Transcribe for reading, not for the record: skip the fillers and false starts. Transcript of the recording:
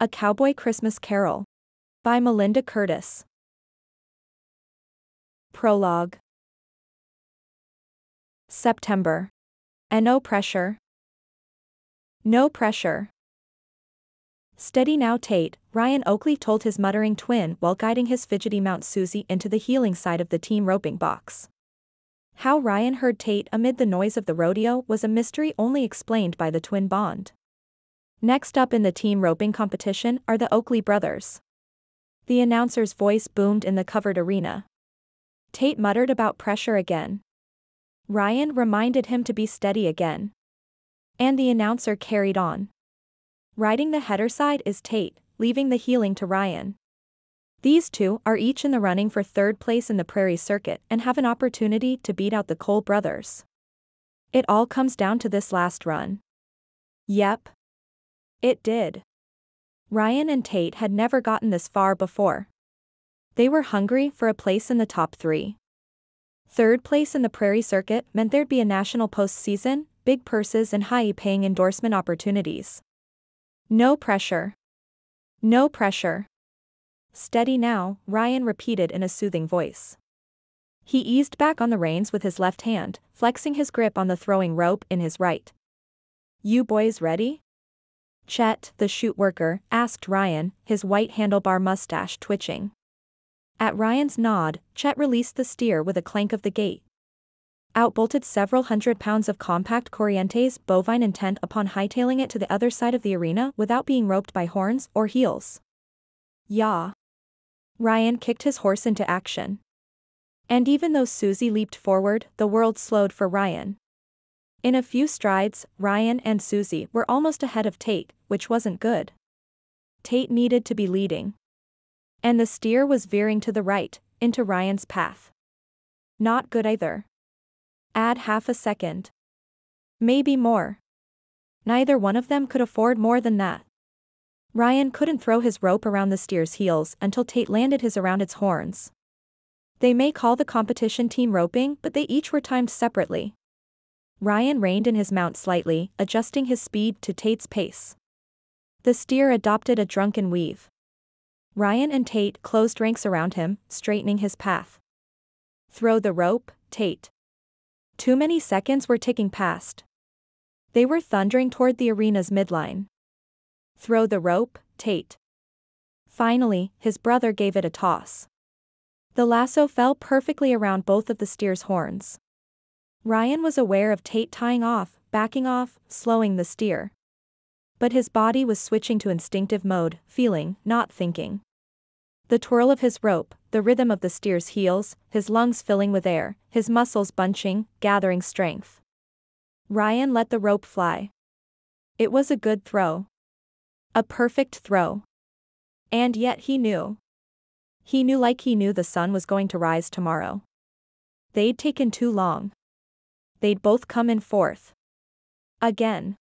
A Cowboy Christmas Carol by Melinda Curtis. Prologue. September. And no pressure. No pressure. Steady now, Tate, Ryan Oakley told his muttering twin while guiding his fidgety mount Susie into the heeling side of the team roping box. How Ryan heard Tate amid the noise of the rodeo was a mystery only explained by the twin bond. Next up in the team roping competition are the Oakley brothers. The announcer's voice boomed in the covered arena. Tate muttered about pressure again. Ryan reminded him to be steady again. And the announcer carried on. Riding the header side is Tate, leaving the heeling to Ryan. These two are each in the running for third place in the Prairie Circuit and have an opportunity to beat out the Cole brothers. It all comes down to this last run. Yep. It did. Ryan and Tate had never gotten this far before. They were hungry for a place in the top 3. Third place in the Prairie Circuit meant there'd be a national postseason, big purses and high-paying endorsement opportunities. No pressure. No pressure. Steady now, Ryan repeated in a soothing voice. He eased back on the reins with his left hand, flexing his grip on the throwing rope in his right. You boys ready? Chet, the chute worker, asked Ryan, his white handlebar mustache twitching. At Ryan's nod, Chet released the steer with a clank of the gate. Out bolted several 100 pounds of compact Corrientes bovine intent upon hightailing it to the other side of the arena without being roped by horns or heels. Yah! Ryan kicked his horse into action. And even though Susie leaped forward, the world slowed for Ryan. In a few strides, Ryan and Susie were almost ahead of Tate, which wasn't good. Tate needed to be leading. And the steer was veering to the right, into Ryan's path. Not good either. Add half a second. Maybe more. Neither one of them could afford more than that. Ryan couldn't throw his rope around the steer's heels until Tate landed his around its horns. They may call the competition team roping, but they each were timed separately. Ryan reined in his mount slightly, adjusting his speed to Tate's pace. The steer adopted a drunken weave. Ryan and Tate closed ranks around him, straightening his path. Throw the rope, Tate. Too many seconds were ticking past. They were thundering toward the arena's midline. Throw the rope, Tate. Finally, his brother gave it a toss. The lasso fell perfectly around both of the steer's horns. Ryan was aware of Tate tying off, backing off, slowing the steer. But his body was switching to instinctive mode, feeling, not thinking. The twirl of his rope, the rhythm of the steer's heels, his lungs filling with air, his muscles bunching, gathering strength. Ryan let the rope fly. It was a good throw. A perfect throw. And yet he knew. He knew like he knew the sun was going to rise tomorrow. They'd taken too long. They'd both come in fourth. Again.